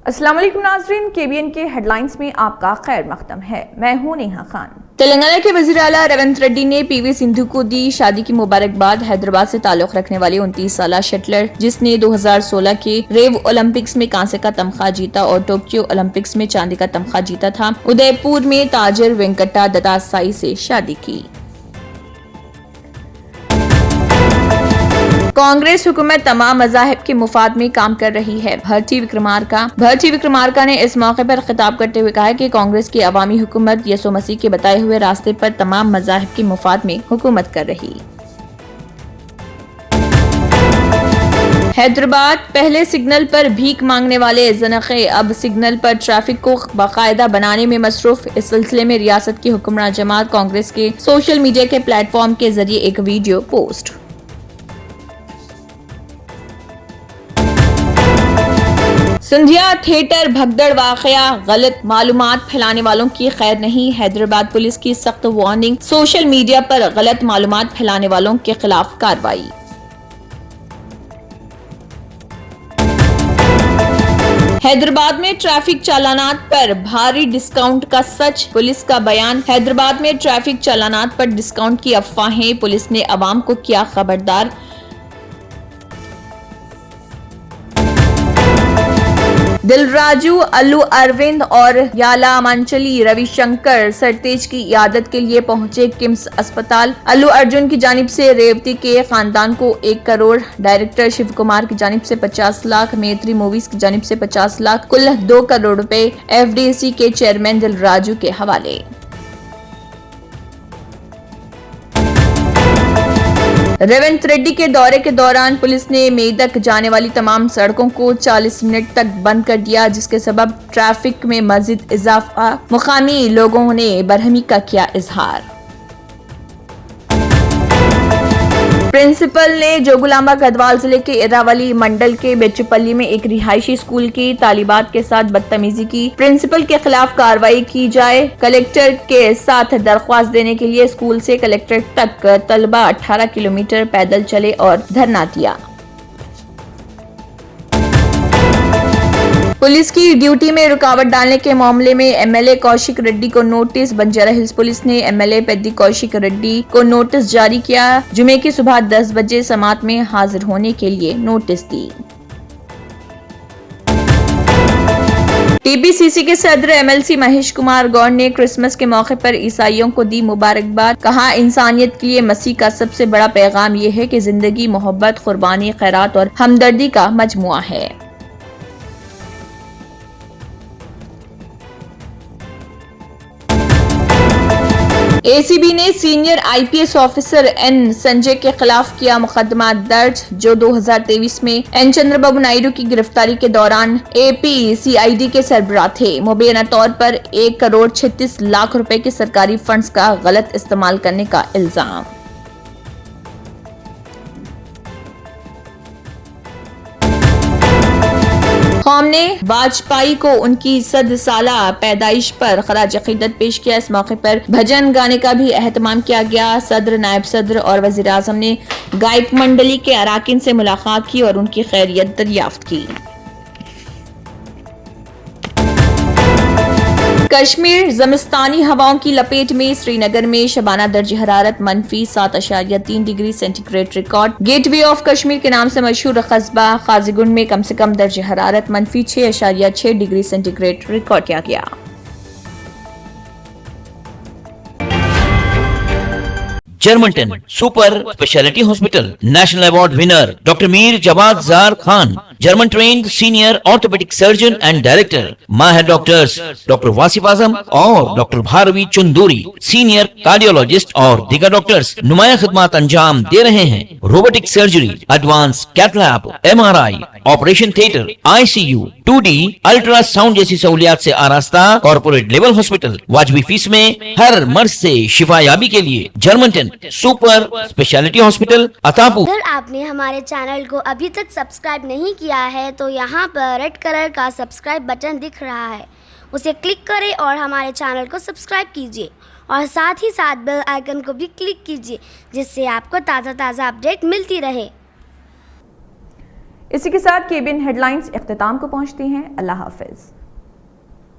अस्सलाम वालेकुम नाज़रीन, केबीएन के हेडलाइंस में आपका खैर मकदम है। मैं हूं नेहा खान। तेलंगाना के वजीर आला रेवंत रेड्डी ने पीवी सिंधु को दी शादी की मुबारकबाद। हैदराबाद से ताल्लुक रखने वाली 29 साला शटलर जिसने 2016 के रेव ओलंपिक्स में कांसे का तमगा जीता और टोक्यो ओलंपिक्स में चांदी का तमगा जीता था, उदयपुर में ताजर वेंकटा दत्तासाई से शादी की। कांग्रेस हुकूमत तमाम मज़ाहिब के मुफाद में काम कर रही है। भर्ती विक्रमार्का ने इस मौके पर खिताब करते हुए कहा कि कांग्रेस की अवामी हुकूमत यसु मसीह के बताए हुए रास्ते पर तमाम मज़ाहिब के मुफाद में हुकूमत कर रही। हैदराबाद पहले सिग्नल पर भीख मांगने वाले ज़नख़े अब सिग्नल पर ट्रैफिक को बाकायदा बनाने में मसरूफ। इस सिलसिले में रियासत की हुक्मरान जमात कांग्रेस के सोशल मीडिया के प्लेटफॉर्म के जरिए एक वीडियो पोस्ट। सिंधिया थिएटर भगदड़ वाकया, गलत मालूमात फैलाने वालों की खैर नहीं। हैदराबाद पुलिस की सख्त वार्निंग, सोशल मीडिया पर गलत मालूमात फैलाने वालों के खिलाफ कार्रवाई। हैदराबाद में ट्रैफिक चालानात पर भारी डिस्काउंट का सच, पुलिस का बयान। हैदराबाद में ट्रैफिक चालानात पर डिस्काउंट की अफवाहें, पुलिस ने अवाम को किया खबरदार। दिलराजू, अल्लू अरविंद और याला मंचली रविशंकर सरतेज की इयादत के लिए पहुंचे किम्स अस्पताल। अल्लू अर्जुन की जानिब से रेवती के खानदान को 1 करोड़, डायरेक्टर शिव कुमार की जानिब से 50 लाख, मैत्री मूवीज की जानिब से 50 लाख, कुल 2 करोड़ रुपए एफडीसी के चेयरमैन दिलराजू के हवाले। रेवंत रेड्डी के दौरे के दौरान पुलिस ने मेदक जाने वाली तमाम सड़कों को 40 मिनट तक बंद कर दिया, जिसके सबब ट्रैफिक में मजीद इजाफा। मुकामी लोगों ने बरहमी का किया इजहार। प्रिंसिपल ने जोगुलांबा गढ़वाल जिले के इरावली मंडल के बेचपल्ली में एक रिहायशी स्कूल की तालिबात के साथ बदतमीजी की। प्रिंसिपल के खिलाफ कार्रवाई की जाए। कलेक्टर के साथ दरख्वास्त देने के लिए स्कूल से कलेक्टर तक तलबा 18 किलोमीटर पैदल चले और धरना दिया। पुलिस की ड्यूटी में रुकावट डालने के मामले में एमएलए कौशिक रेड्डी को नोटिस। बंजारा हिल्स पुलिस ने एमएलए पेद्दी कौशिक रेड्डी को नोटिस जारी किया। जुमे की सुबह 10 बजे समात में हाजिर होने के लिए नोटिस दी। टीपीसीसी के सदर एमएलसी महेश कुमार गौड़ ने क्रिसमस के मौके पर ईसाइयों को दी मुबारकबाद। कहा, इंसानियत के लिए मसीह का सबसे बड़ा पैगाम यह है कि जिंदगी मोहब्बत, कुर्बानी, खैरात और हमदर्दी का मजमुआ है। एसीबी ने senior IPS officer N Sanjay के खिलाफ किया मुकदमा दर्ज, जो 2023 में एन चंद्रबाबू नायडू की गिरफ्तारी के दौरान एपीसीआईडी के सरबराह थे। मुबैना तौर पर 1 करोड़ 36 लाख रुपए के सरकारी फंड्स का गलत इस्तेमाल करने का इल्जाम। कौम ने वाजपेयी को उनकी 100 साला पैदाइश पर खराज अकीदत पेश किया। इस मौके पर भजन गाने का भी एहतमाम किया गया। सदर, नायब सदर और वजीर आजम ने गायक मंडली के अराकीन से मुलाकात की और उनकी खैरियत दरियाफ्त की। कश्मीर ज़मिस्तानी हवाओं की लपेट में, श्रीनगर में शबाना दर्ज हरारत -7.3 degree centigrade record. Gateway of Kashmir के नाम से मशहूर कस्बा काजीगुंड में कम से कम दर्ज हरारत -6.6 डिग्री सेंटीग्रेड रिकॉर्ड किया गया। जर्मनटन super speciality hospital national award winner doctor Mir Jawad Zar Khan, German trained senior orthopedic surgeon and director, माहिर डॉक्टर्स डॉक्टर वासिफ आजम और doctor Bharvi Chanduri, senior cardiologist और दीगर डॉक्टर्स नुमाया खिदमत अंजाम दे रहे हैं। Robotic surgery, advance cath lab, MRI, operation theatre, ICU, 2D ultrasound जैसी सहूलियात से आरास्ता कॉर्पोरेट लेवल हॉस्पिटल। वाजबी फीस में हर मर्ज से शिफायाबी के लिए Germanton super speciality hospital Attapur. अगर आपने हमारे चैनल को अभी तक सब्सक्राइब नहीं किया है तो यहाँ पर रेड कलर का सब्सक्राइब बटन दिख रहा है, उसे क्लिक करें और हमारे चैनल को सब्सक्राइब कीजिए और साथ ही साथ बेल आइकन को भी क्लिक कीजिए, जिससे आपको ताज़ा अपडेट मिलती रहे। इसी के साथ केबीएन हेडलाइंस इख्तिताम को पहुंचती हैं। अल्लाह हाफिज।